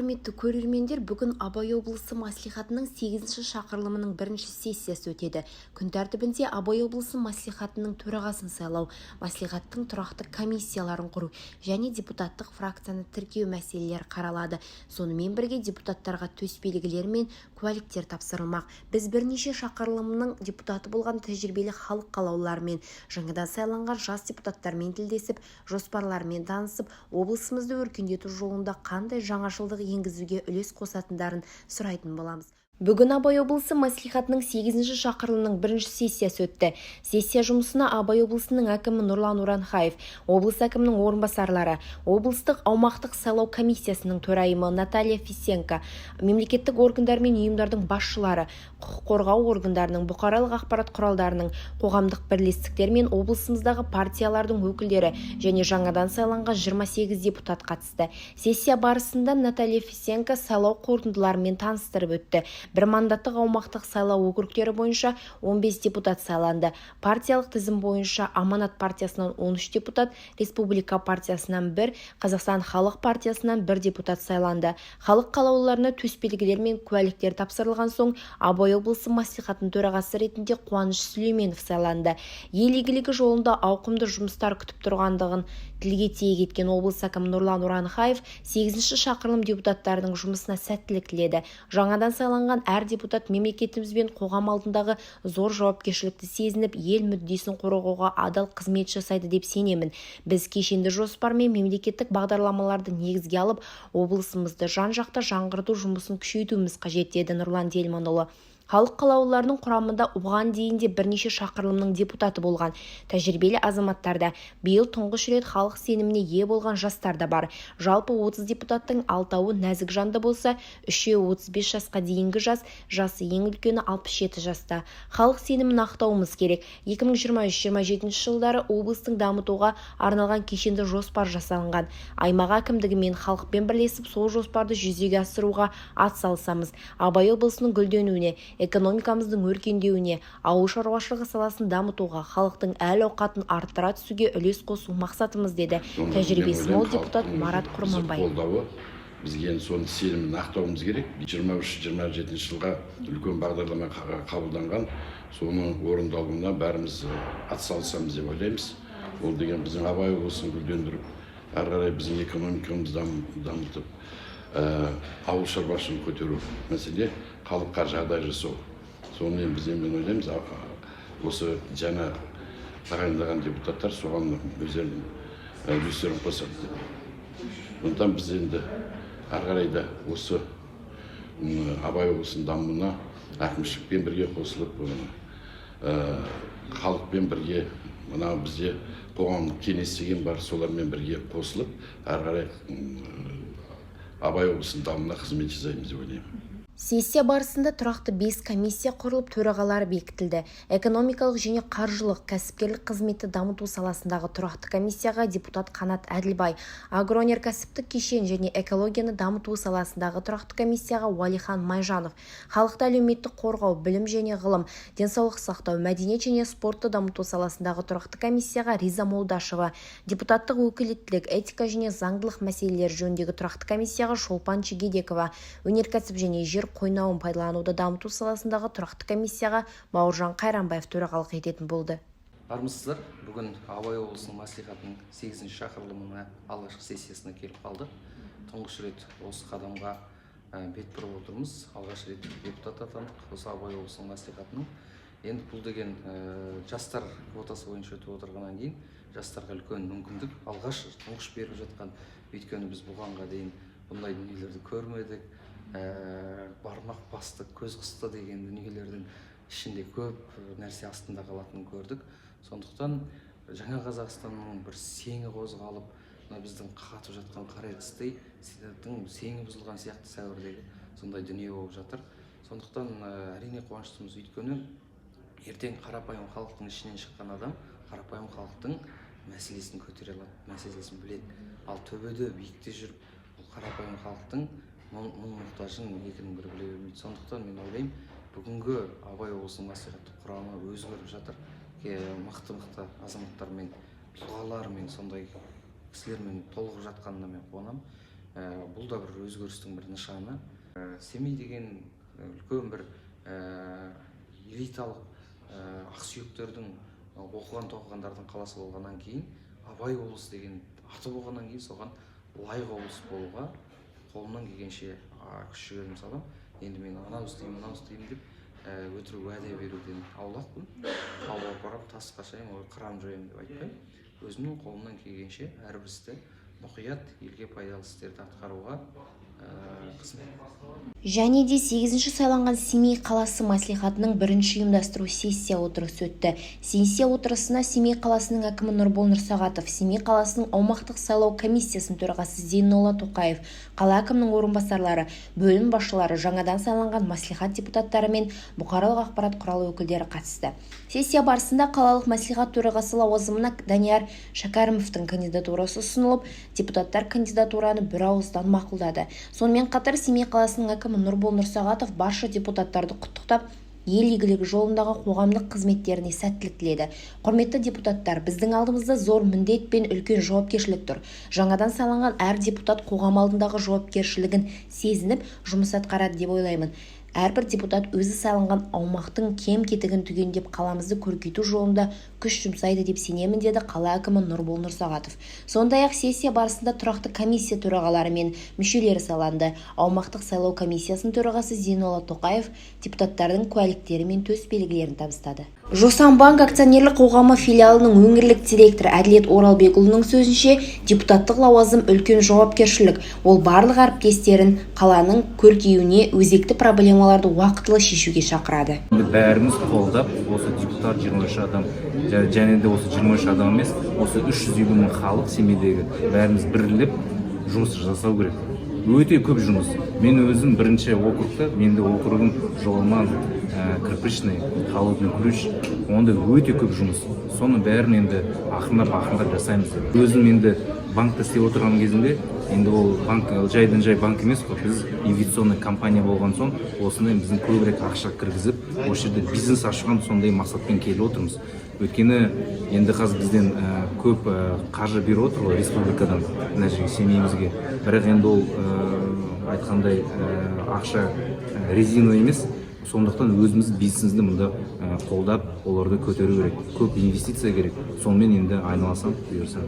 құрметті көрермендер, бүгін Абай облысы мәслихатының 8-ші шақырылымының бірінші сессиясы өтеді. Күн тәртібінде Абай облысы мәслихатының төрағасын сайлау, мәслихаттың тұрақты комиссияларын құру және депутаттық фракцияны тіркеу мәселелері қаралады. Сонымен бірге депутаттарға төсбелгілер мен куәліктер тапсырылмақ. Біз бірнеше шақырылымның депутаты болған тәжірибелі халық қалаулыларымен, жаңадан сайланған жас депутаттармен тілдесіп, жоспарлармен танысып, облысымызды өркендету жолында қандай жаңашылдық енгізуге үлес қосатындарын сұрайтын боламыз. Бүгін Абай облысы мәслихатының 8-ші шақырылымның бірінші сессиясы өтті. Сессия жұмысына Абай облысының әкімі Нұрлан Уранхаев, облыс әкімінің орынбасарлары, облыстық аумақтық сайлау комиссиясының төрайымы Наталья Фисенко, мемлекеттік органдар мен ұйымдардың басшылары, құқық қорғау органдарының, бұқаралық ақпарат құралдарының, қоғамдық бірлестіктер мен облысымыздағы партиялардың өкілдері және жаңадан сайланған 28 депутат қатысты. Сессия барысында Наталья Фисенко сайлау қорытындыларымен таныстырып өтті. Бір мандаттық аумақтық сайлау округтері бойынша 15 депутат сайланды. Партиялық тізім бойынша Аманат партиясынан 13 депутат, Республика партиясынан 1, Қазақстан халық партиясынан 1 депутат сайланды. Халық қалаулыларына төсбелгілер мен куәліктер тапсырылған соң, Абай облысы мәслихатының төрағасы ретінде Қуаныш Сүлейменов сайланды. Ел игілігі жолында ауқымды жұмыстар күтіп тұрғандығын тілге тиек еткен облыс әкімі Нұрлан Уранхаев 8-ші шақырылым депутаттарының жұмысына сәттілік тіледі. Жаңадан сайланған әр депутат мемлекетіміз бен қоғам алдындағы зор жауапкершілікті сезініп, ел мүддесін қорғауға адал қызмет жасайды деп сенемін. Біз кешенді жоспар мен мемлекеттік бағдарламаларды негізге алып, облысымызды жан-жақты жаңғырту жұмысын күшейтуіміз қажет, деді Нұрлан Делманұлы. Халық қалаулыларының құрамында оған дейінде бірнеше шақырылымның депутаты болған тәжірибелі азаматтарда, биыл тұңғыш рет халық сеніміне ие болған жастар да бар. Жалпы 30 депутаттың 6-ы нәзік жанды болса, 3-еуі 35 жасқа дейінгі жасы ең үлкені 67 жаста. Халық сенімін ақтауымыз керек. 2023-27 жылдары облыстың дамытуға арналған кешенді жоспар жасалынған. Аймақ әкімдігімен халықпен бірлесіп сол жоспарды жүзеге асыруға атсалысамыз. Абай облысының гүлденуіне, экономикамыздың өркендеуіне, ауыл шаруашылығы саласын дамытуға, халықтың әл-ауқатын арттыра түсуге үлес қосу мақсатымыз, деді тәжірибесі мол депутат Марат Құрманбаев. Бізге соны сенімін ақтауымыз керек. 23-27 жылға үлкен бағдарлама қабылданған, соның орындалуына бәріміз атсалысамыз деп ойлаймыз. Ол деген біздің Абай облысын гүлдендіріп, әрі қарай біздің экономикамызды дамытып, ауыл шаруашылығын көтеру мәселе, халыққа жағдай жасау. Сонымен біз мен ойлаймыз, осы жаңа тағайындаған депутаттар соған өздерінің үлестерін қосады деп. Сондықтан біз енді әрі қарай да осы Абай облысының дамуына әкімшілікпен бірге қосылып, халықпен бірге, мына бізде қоғамдық кеңес деген бар, солармен бірге қосылып, әрі қарай Абай облысының дамуына қызмет жасаймыз деп ойлаймын. Сессия барысында тұрақты 5 комиссия құрылып, төрағалары бекітілді. Экономикалық және қаржылық, кәсіпкерлік қызметті дамыту саласындағы тұрақты комиссияға депутат Қанат Әділбай, агроөнеркәсіптік кешен және экологияны дамыту саласындағы тұрақты комиссияға Уалихан Майжанов, халықты әлеуметтік қорғау, білім және ғылым, денсаулық сақтау, мәдениет және спортты дамыту саласындағы тұрақты комиссияға Риза Молдашева, депутаттық өкілеттілік, этика және заңдылық мәселелері жөніндегі тұрақты комиссияға Шолпан Чегедекова, өнеркәсіп және жер қойнауын пайдалануды дамыту саласындағы тұрақты комиссияға Бауыржан Қайранбаев төрағалық ететін болды. Армысыздар, бүгін Абай облысының мәслихатының 8-ші шақырылымына алғашқы сессиясына келіп қалды. Тұңғыш рет осы қадамға бет бұрып отырмыз. Алғаш рет депутат атандық осы Абай облысының мәслихатының. Енді бұл деген жастар квотасы бойынша өтіп отырғаннан кейін жастарға үлкен мүмкіндік. Алғаш тұңғыш беріп жатқан, өйткені біз бұғанға дейін бұндай дүниелерді көрмедік. Бармақ басты, көз қысты деген дүниелердің ішінде көп нәрсе астында қалатынын көрдік. Сондықтан жаңа Қазақстанның бір сеңі қозғалып, біздің қатып жатқан қара тістей сеңі бұзылған сияқты сәуірдегі сондай дүние болып жатыр. Сондықтан әрине қуаныштымыз, өйткені ертең қарапайым халықтың ішінен шыққан адам қарапайым халықтың мәселесін көтере алады, мәселесін біледі. Ал төбеде биікте жүріп, бұл қарапайым халықтың мұң-мұқтажын екінің бірі біле бермейді. Сондықтан мен ойлаймын, бүгінгі Абай облысының мәслихаттық құрамы өзгеріп жатыр. Мықты азаматтармен, тұлғалармен, сондай кісілермен толығып жатқанына мен қуанамын. Бұл да бір өзгерістің бір нышаны. Семей деген үлкен бір элиталық ақсүйектердің оқыған тоқығандардың қаласы болғаннан кейін, Абай облысы деген аты болғаннан кейін соған лайық облыс болуға қолымнан келгенше күш жігерімді салам. Енді мен анау істеймін, мынау істеймін деп өтірік уәде беруден аулақпын. Тауға барып тас қашайын, қырам жоямын деп айтпаймын. Өзімнің қолымнан келгенше әрбір істі мұқият, елге пайдалы істерді атқаруға қызмет. Және де 8-ші сайланған Семей қаласы мәслихатының бірінші ұйымдастыру сессия отырысы өтті. Сессия отырысына Семей қаласының әкімі Нұрбол Нұрсағатов, Семей қаласының аумақтық сайлау комиссиясының төрағасы Зейнолла Тоқаев, қала әкімінің орынбасарлары, бөлім басшылары, жаңадан сайланған мәслихат депутаттары мен бұқаралық ақпарат құралы өкілдері қатысты. Сессия барысында қалалық мәслихат төрағасы лауазымына Данияр Шәкәрімовтің кандидатурасы ұсынылып, депутаттар кандидатураны бір ауыздан мақұлдады. Сонымен қатар Семей қаласының әкімі Нұрбол Нұрсағатов барша депутаттарды құттықтап, ел игілігі жолындағы қоғамдық қызметтеріне сәттілік тіледі. Құрметті депутаттар, біздің алдымызда зор міндет пен үлкен жауапкершілік тұр. Жаңадан сайланған әр депутат қоғам алдындағы жауапкершілігін сезініп, жұмыс атқарады деп ойлаймын. Әрбір депутат өзі сайланған аумақтың кем-кетігін түгендеп қаламызды көркейту жолында күш жұмсайды деп сенемін, деді қала әкімі Нұрбол Нұрсағатов. Сондай-ақ сессия барысында тұрақты комиссия төрағалары мен мүшелері сайланды. Аумақтық сайлау комиссиясының төрағасы Зейнолла Тоқаев депутаттардың куәліктері мен төс белгілерін табыстады. Жосанбанк акционерлік қоғамы филиалының өңірлік директоры Әділет Оралбекұлының сөзінше, депутаттық лауазым үлкен жауапкершілік. Ол барлық әріптестерін қаланың көркеюіне өзекті проблемаларды уақытылы шешуге шақырады. Бәріміз қолдап, осы депутат 23 адам, және де осы 23 адам емес, осы 350 мың халық Семейдегі бәріміз біріліп жұмыс жасау керек. Өте көп жұмыс. Мен өзім бірінші округта, менде округым Жолман, кірпішный, холодный күріш, онда өте көп жұмыс. Соны бәрін енді ақырындап жасаймыз. Өзім енді банкта істеп отырған кезінде, енді ол банк жайдан жай банк емес қой, біз инвестиционный компания болған соң, осындай біздің көбірек ақша кіргізіп, осы жерде бизнес ашқан сондай мақсатпен келіп отырмыз. Өйткені енді қазір бізден көп қаржы беріп отыр ғой республикадан мына жерге Семейімізге. Бірақ енді ол айтқандай ақша резина емес. Сондықтан өзіміз бизнесімізді мұнда қолдап, оларды көтеру керек. Көп инвестиция керек. Сонымен енді айналасам, бұйырса.